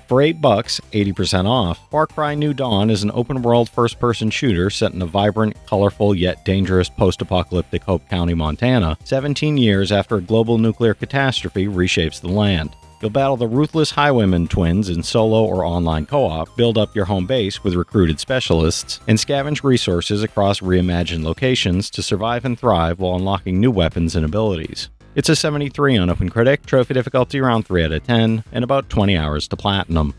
For $8, 80% off, Far Cry New Dawn is an open-world first-person shooter set in a vibrant, colorful, yet dangerous post-apocalyptic Hope County, Montana, 17 years after a global nuclear catastrophe reshapes the land. You'll battle the ruthless Highwayman twins in solo or online co-op, build up your home base with recruited specialists, and scavenge resources across reimagined locations to survive and thrive while unlocking new weapons and abilities. It's a 73 on OpenCritic, trophy difficulty around 3 out of 10, and about 20 hours to platinum.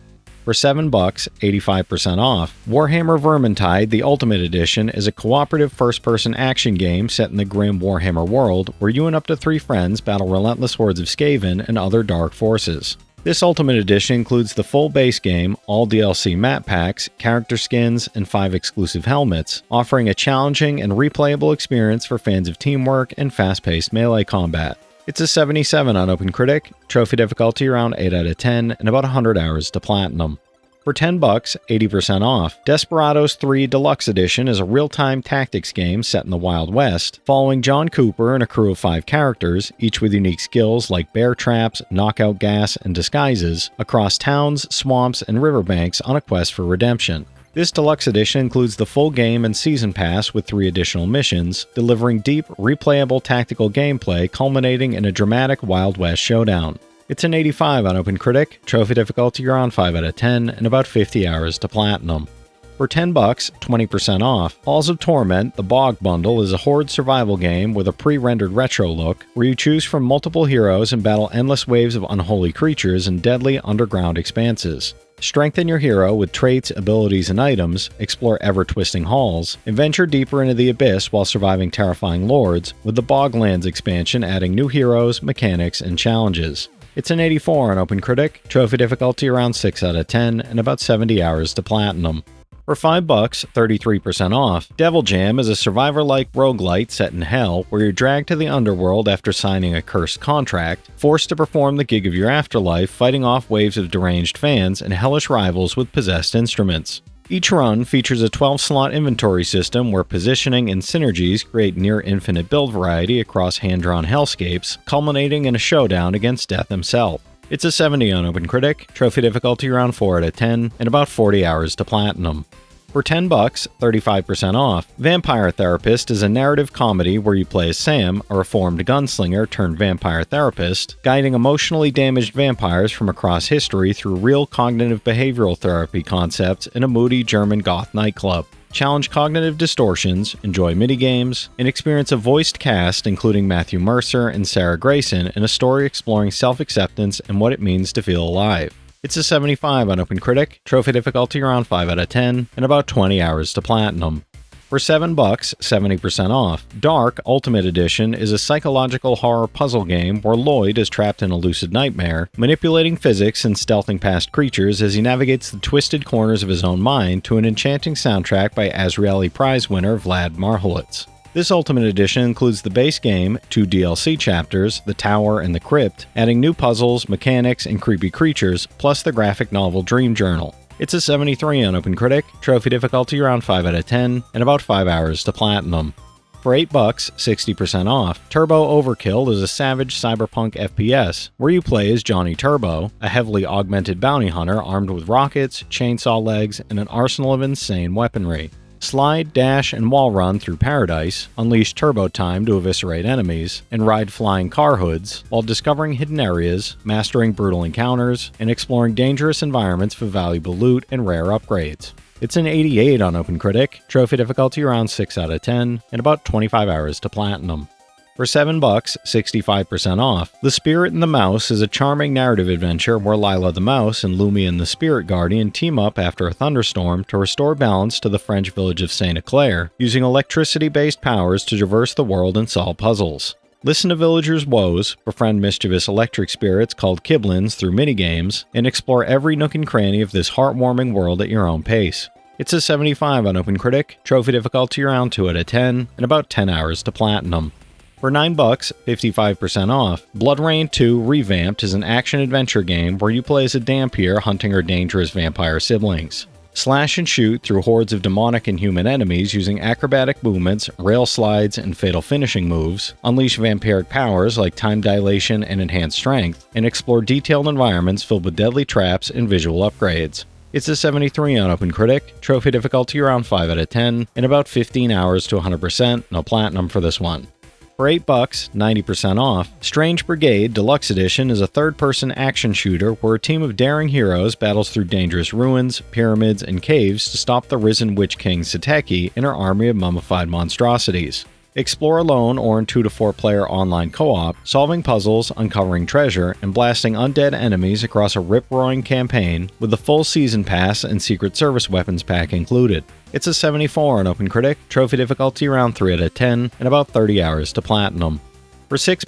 For $7, 85% off, Warhammer Vermintide The Ultimate Edition is a cooperative first-person action game set in the grim Warhammer world where you and up to 3 friends battle relentless hordes of Skaven and other dark forces. This Ultimate Edition includes the full base game, all DLC map packs, character skins, and 5 exclusive helmets, offering a challenging and replayable experience for fans of teamwork and fast-paced melee combat. It's a 77 on OpenCritic, trophy difficulty around 8 out of 10, and about 100 hours to platinum. For $10, 80% off, Desperados 3 Deluxe Edition is a real-time tactics game set in the Wild West, following John Cooper and a crew of 5 characters, each with unique skills like bear traps, knockout gas, and disguises, across towns, swamps, and riverbanks on a quest for redemption. This deluxe edition includes the full game and season pass with 3 additional missions, delivering deep, replayable tactical gameplay culminating in a dramatic Wild West showdown. It's an 85 on OpenCritic, trophy difficulty around 5 out of 10, and about 50 hours to platinum. For $10, 20% off, Halls of Torment, the Bog Bundle is a horde survival game with a pre-rendered retro look, where you choose from multiple heroes and battle endless waves of unholy creatures in deadly underground expanses. Strengthen your hero with traits, abilities, and items, explore ever-twisting halls, and venture deeper into the abyss while surviving terrifying lords, with the Boglands expansion adding new heroes, mechanics, and challenges. It's an 84 on OpenCritic, trophy difficulty around 6 out of 10, and about 70 hours to platinum. For $5, 33% off, Devil Jam is a survivor-like roguelite set in hell where you're dragged to the underworld after signing a cursed contract, forced to perform the gig of your afterlife fighting off waves of deranged fans and hellish rivals with possessed instruments. Each run features a 12-slot inventory system where positioning and synergies create near-infinite build variety across hand-drawn hellscapes, culminating in a showdown against Death himself. It's a 70 on OpenCritic, trophy difficulty around 4 out of 10, and about 40 hours to platinum. For $10, 35% off, Vampire Therapist is a narrative comedy where you play as Sam, a reformed gunslinger turned vampire therapist, guiding emotionally damaged vampires from across history through real cognitive behavioral therapy concepts in a moody German goth nightclub. challenge cognitive distortions, enjoy minigames, and experience a voiced cast including Matthew Mercer and Sarah Grayson in a story exploring self-acceptance and what it means to feel alive. It's a 75 on OpenCritic, trophy difficulty around 5 out of 10, and about 20 hours to platinum. For $7, 70% off, Dark Ultimate Edition is a psychological horror puzzle game where Lloyd is trapped in a lucid nightmare, manipulating physics and stealthing past creatures as he navigates the twisted corners of his own mind to an enchanting soundtrack by Azrieli Prize winner Vlad Marholitz. This Ultimate Edition includes the base game, 2 DLC chapters, The Tower and The Crypt, adding new puzzles, mechanics, and creepy creatures, plus the graphic novel Dream Journal. It's a 73 on OpenCritic, trophy difficulty around 5 out of 10, and about 5 hours to platinum. For $8, 60% off, Turbo Overkill is a savage cyberpunk FPS, where you play as Johnny Turbo, a heavily augmented bounty hunter armed with rockets, chainsaw legs, and an arsenal of insane weaponry. Slide, dash, and wall run through paradise, unleash turbo time to eviscerate enemies, and ride flying car hoods, while discovering hidden areas, mastering brutal encounters, and exploring dangerous environments for valuable loot and rare upgrades. It's an 88 on OpenCritic, trophy difficulty around 6 out of 10, and about 25 hours to platinum. For $7, 65% off, The Spirit and the Mouse is a charming narrative adventure where Lila the Mouse and Lumion the Spirit Guardian team up after a thunderstorm to restore balance to the French village of Saint-Eclair, using electricity-based powers to traverse the world and solve puzzles. Listen to villagers' woes, befriend mischievous electric spirits called Kiblins through minigames, and explore every nook and cranny of this heartwarming world at your own pace. It's a 75 on OpenCritic, trophy difficulty around 2 out of 10, and about 10 hours to platinum. For $9, 55% off, BloodRayne 2 Revamped is an action-adventure game where you play as a Vampyr hunting her dangerous vampire siblings. Slash and shoot through hordes of demonic and human enemies using acrobatic movements, rail slides, and fatal finishing moves, unleash vampiric powers like time dilation and enhanced strength, and explore detailed environments filled with deadly traps and visual upgrades. It's a 73 on OpenCritic, trophy difficulty around 5 out of 10, and about 15 hours to 100%, no platinum for this one. For $8, 90% off, Strange Brigade Deluxe Edition is a third-person action shooter where a team of daring heroes battles through dangerous ruins, pyramids, and caves to stop the risen Witch King Sateki and her army of mummified monstrosities. Explore alone or in 2 to 4 player online co-op, solving puzzles, uncovering treasure, and blasting undead enemies across a rip-roaring campaign with the full season pass and Secret Service weapons pack included. It's a 74 on OpenCritic, trophy difficulty around 3 out of 10, and about 30 hours to platinum. For $6,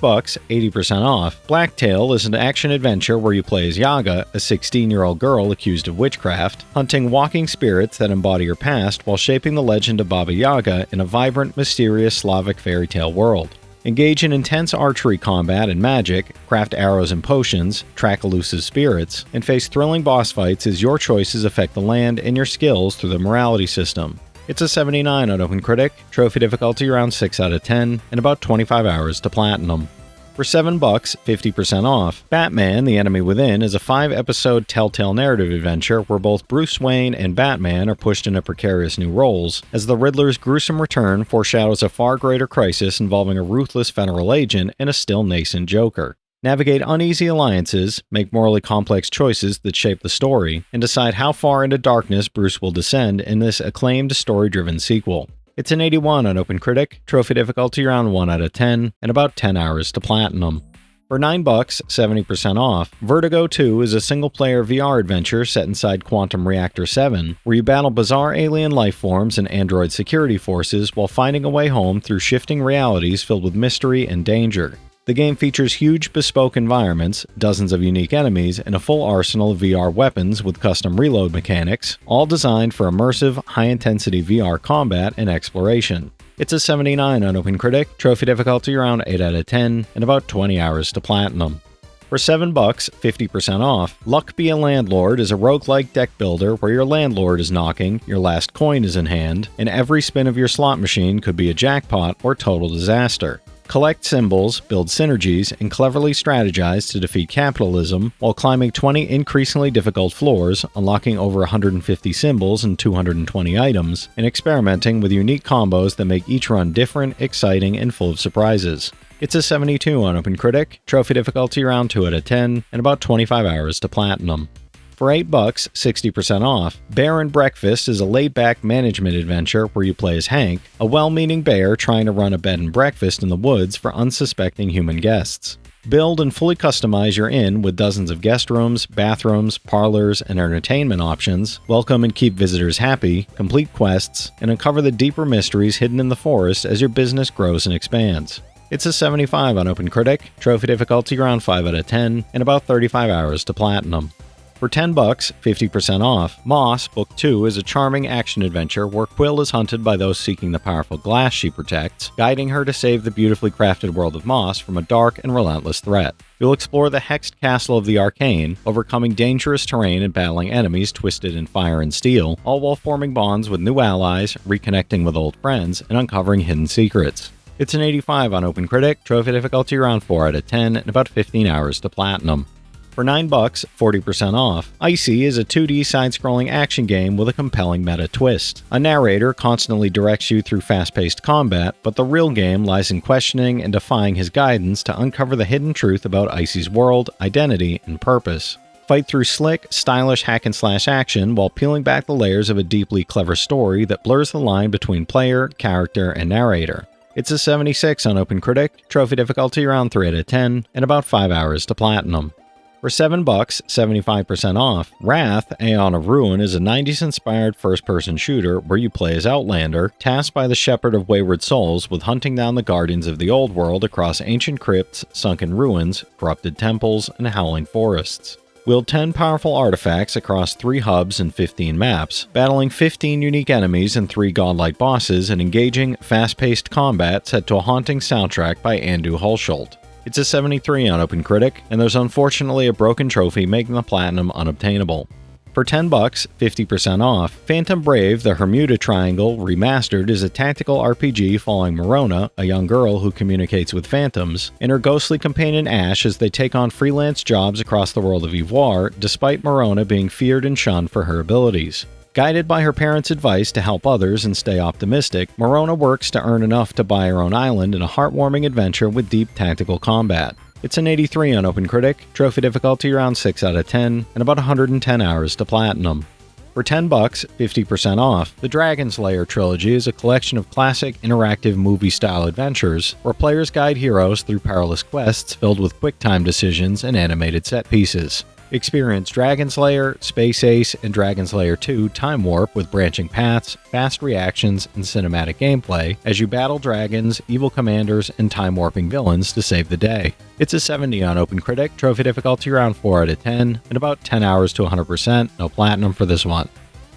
80% off, Blacktail is an action-adventure where you play as Yaga, a 16-year-old girl accused of witchcraft, hunting walking spirits that embody her past while shaping the legend of Baba Yaga in a vibrant, mysterious Slavic fairy tale world. Engage in intense archery combat and magic, craft arrows and potions, track elusive spirits, and face thrilling boss fights as your choices affect the land and your skills through the morality system. It's a 79 on OpenCritic, trophy difficulty around 6 out of 10, and about 25 hours to platinum. For $7, 50% off, Batman: The Enemy Within is a 5-episode telltale narrative adventure where both Bruce Wayne and Batman are pushed into precarious new roles, as the Riddler's gruesome return foreshadows a far greater crisis involving a ruthless federal agent and a still nascent Joker. Navigate uneasy alliances, make morally complex choices that shape the story, and decide how far into darkness Bruce will descend in this acclaimed story-driven sequel. It's an 81 on OpenCritic, trophy difficulty around 1 out of 10, and about 10 hours to platinum. For $9, 70% off, Vertigo 2 is a single-player VR adventure set inside Quantum Reactor 7, where you battle bizarre alien life forms and android security forces while finding a way home through shifting realities filled with mystery and danger. The game features huge bespoke environments, dozens of unique enemies, and a full arsenal of VR weapons with custom reload mechanics, all designed for immersive, high-intensity VR combat and exploration. It's a 79 on OpenCritic, trophy difficulty around 8 out of 10, and about 20 hours to platinum. For $7, 50% off, Luck Be a Landlord is a roguelike deck builder where your landlord is knocking, your last coin is in hand, and every spin of your slot machine could be a jackpot or total disaster. Collect symbols, build synergies, and cleverly strategize to defeat capitalism while climbing 20 increasingly difficult floors, unlocking over 150 symbols and 220 items, and experimenting with unique combos that make each run different, exciting, and full of surprises. It's a 72 on OpenCritic, trophy difficulty around 2 out of 10, and about 25 hours to platinum. For For $8, 60% off, Bear and Breakfast is a laid-back management adventure where you play as Hank, a well-meaning bear trying to run a bed and breakfast in the woods for unsuspecting human guests. Build and fully customize your inn with dozens of guest rooms, bathrooms, parlors, and entertainment options, welcome and keep visitors happy, complete quests, and uncover the deeper mysteries hidden in the forest as your business grows and expands. It's a 75 on OpenCritic, trophy difficulty around 5 out of 10, and about 35 hours to platinum. For $10, 50% off, Moss Book 2 is a charming action-adventure where Quill is hunted by those seeking the powerful glass she protects, guiding her to save the beautifully crafted world of Moss from a dark and relentless threat. You'll explore the hexed castle of the Arcane, overcoming dangerous terrain and battling enemies twisted in fire and steel, all while forming bonds with new allies, reconnecting with old friends, and uncovering hidden secrets. It's an 85 on OpenCritic, trophy difficulty around 4 out of 10, and about 15 hours to platinum. For $9, 40% off, Icy is a 2D side-scrolling action game with a compelling meta twist. A narrator constantly directs you through fast-paced combat, but the real game lies in questioning and defying his guidance to uncover the hidden truth about Icy's world, identity, and purpose. Fight through slick, stylish hack-and-slash action while peeling back the layers of a deeply clever story that blurs the line between player, character, and narrator. It's a 76 on OpenCritic, trophy difficulty around 3 out of 10, and about 5 hours to platinum. For $7, 75% off, Wrath, Aeon of Ruin is a 90s-inspired first-person shooter where you play as Outlander, tasked by the Shepherd of Wayward Souls with hunting down the guardians of the old world across ancient crypts, sunken ruins, corrupted temples, and howling forests. Wield 10 powerful artifacts across 3 hubs and 15 maps, battling 15 unique enemies and 3 godlike bosses in engaging, fast-paced combat set to a haunting soundtrack by Andu Hulsholt. It's a 73 on OpenCritic, and there's unfortunately a broken trophy making the platinum unobtainable. For $10, 50% off, Phantom Brave, the Bermuda Triangle Remastered is a tactical RPG following Morona, a young girl who communicates with phantoms, and her ghostly companion Ash as they take on freelance jobs across the world of Ivoire, despite Morona being feared and shunned for her abilities. Guided by her parents' advice to help others and stay optimistic, Morona works to earn enough to buy her own island in a heartwarming adventure with deep tactical combat. It's an 83 on OpenCritic, trophy difficulty around 6 out of 10, and about 110 hours to platinum. For $10, 50% off, the Dragon Slayer trilogy is a collection of classic interactive movie-style adventures where players guide heroes through perilous quests filled with quick-time decisions and animated set pieces. Experience Dragon Slayer, Space Ace, and Dragon Slayer 2 Time Warp with branching paths, fast reactions, and cinematic gameplay as you battle dragons, evil commanders, and time-warping villains to save the day. It's a 70 on OpenCritic, trophy difficulty around 4 out of 10, and about 10 hours to 100%, no platinum for this one.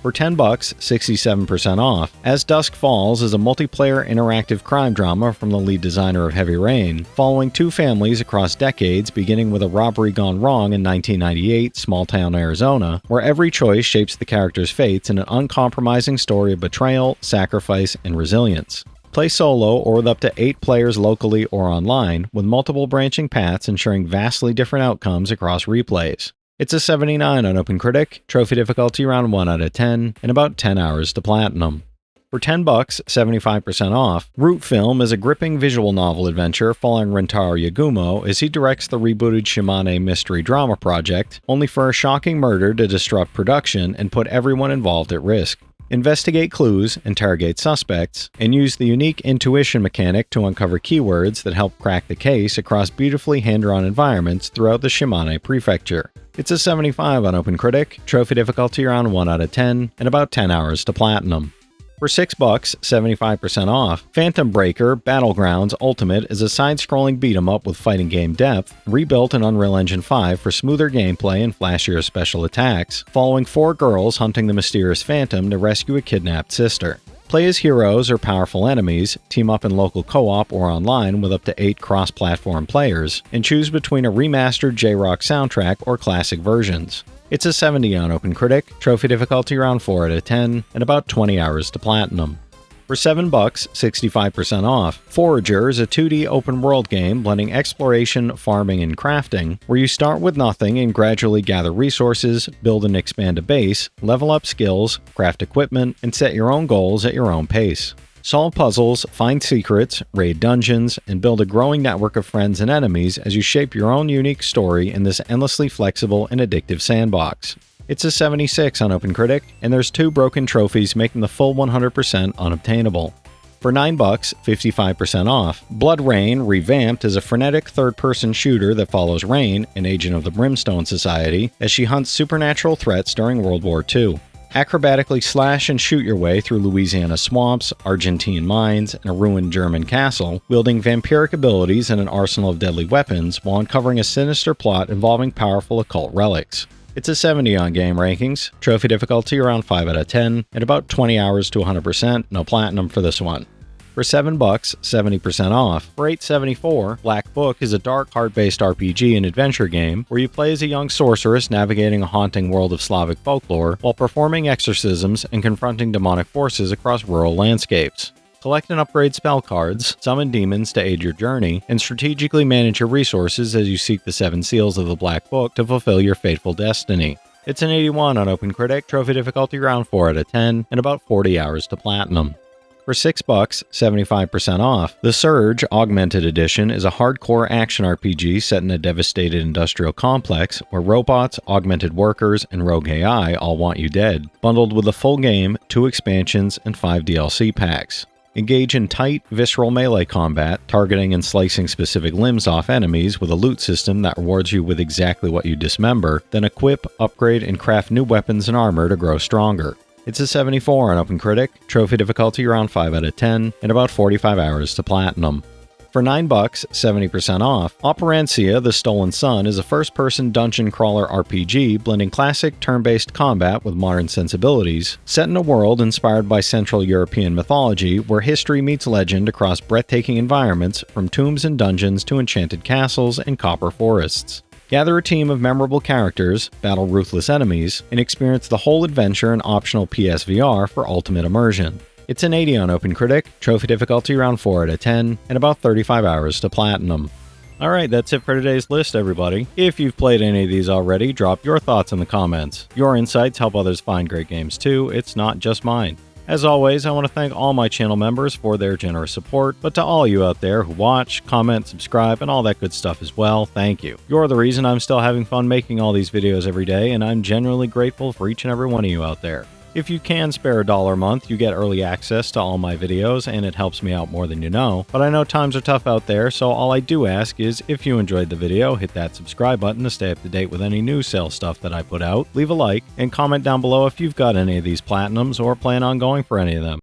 For $10, 67% off, As Dusk Falls is a multiplayer interactive crime drama from the lead designer of Heavy Rain, following 2 families across decades beginning with a robbery gone wrong in 1998 small-town Arizona, where every choice shapes the character's fates in an uncompromising story of betrayal, sacrifice, and resilience. Play solo or with up to 8 players locally or online, with multiple branching paths ensuring vastly different outcomes across replays. It's a 79 on OpenCritic, trophy difficulty around 1 out of 10, and about 10 hours to platinum. For $10, 75% off, Root Film is a gripping visual novel adventure following Rentaro Yagumo as he directs the rebooted Shimane mystery drama project, only for a shocking murder to disrupt production and put everyone involved at risk. Investigate clues, interrogate suspects, and use the unique intuition mechanic to uncover keywords that help crack the case across beautifully hand-drawn environments throughout the Shimane prefecture. It's a 75 on OpenCritic, trophy difficulty around 1 out of 10, and about 10 hours to platinum. For $6, 75% off, Phantom Breaker Battlegrounds Ultimate is a side-scrolling beat-em-up with fighting game depth, rebuilt in Unreal Engine 5 for smoother gameplay and flashier special attacks, following 4 girls hunting the mysterious Phantom to rescue a kidnapped sister. Play as heroes or powerful enemies, team up in local co-op or online with up to 8 cross-platform players, and choose between a remastered J-Rock soundtrack or classic versions. It's a 70 on OpenCritic, trophy difficulty around 4 out of 10, and about 20 hours to platinum. For $7, 65% off, Forager is a 2D open-world game blending exploration, farming, and crafting, where you start with nothing and gradually gather resources, build and expand a base, level up skills, craft equipment, and set your own goals at your own pace. Solve puzzles, find secrets, raid dungeons, and build a growing network of friends and enemies as you shape your own unique story in this endlessly flexible and addictive sandbox. It's a 76 on OpenCritic, and there's 2 broken trophies making the full 100% unobtainable. For $9, 55% off, BloodRayne Revamped is a frenetic third-person shooter that follows Rain, an agent of the Brimstone Society, as she hunts supernatural threats during World War II. Acrobatically slash and shoot your way through Louisiana swamps, Argentine mines, and a ruined German castle, wielding vampiric abilities and an arsenal of deadly weapons while uncovering a sinister plot involving powerful occult relics. It's a 70 on game rankings, trophy difficulty around 5 out of 10, and about 20 hours to 100%, no platinum for this one. For $7, 70% off. For $8.74, Black Book is a dark, heart-based RPG and adventure game where you play as a young sorceress navigating a haunting world of Slavic folklore while performing exorcisms and confronting demonic forces across rural landscapes. Collect and upgrade spell cards, summon demons to aid your journey, and strategically manage your resources as you seek the 7 seals of the Black Book to fulfill your fateful destiny. It's an 81 on OpenCritic, trophy difficulty around 4 out of 10, and about 40 hours to platinum. For $6, 75% off, The Surge Augmented Edition is a hardcore action RPG set in a devastated industrial complex where robots, augmented workers, and rogue AI all want you dead, bundled with a full game, 2 expansions, and 5 DLC packs. Engage in tight, visceral melee combat, targeting and slicing specific limbs off enemies with a loot system that rewards you with exactly what you dismember, then equip, upgrade, and craft new weapons and armor to grow stronger. It's a 74 on OpenCritic, trophy difficulty around 5 out of 10, and about 45 hours to platinum. For $9, 70% off, Operencia The Stolen Sun is a first-person dungeon crawler RPG blending classic turn-based combat with modern sensibilities, set in a world inspired by Central European mythology where history meets legend across breathtaking environments from tombs and dungeons to enchanted castles and copper forests. Gather a team of memorable characters, battle ruthless enemies, and experience the whole adventure in optional PSVR for ultimate immersion. It's an 80 on OpenCritic, trophy difficulty around 4 out of 10, and about 35 hours to platinum. Alright, that's it for today's list, everybody. If you've played any of these already, drop your thoughts in the comments. Your insights help others find great games too, it's not just mine. As always, I want to thank all my channel members for their generous support, but to all you out there who watch, comment, subscribe, and all that good stuff as well, thank you. You're the reason I'm still having fun making all these videos every day, and I'm genuinely grateful for each and every one of you out there. If you can spare $1 a month, you get early access to all my videos, and it helps me out more than you know. But I know times are tough out there, so all I do ask is, if you enjoyed the video, hit that subscribe button to stay up to date with any new sale stuff that I put out, leave a like, and comment down below if you've got any of these platinums or plan on going for any of them.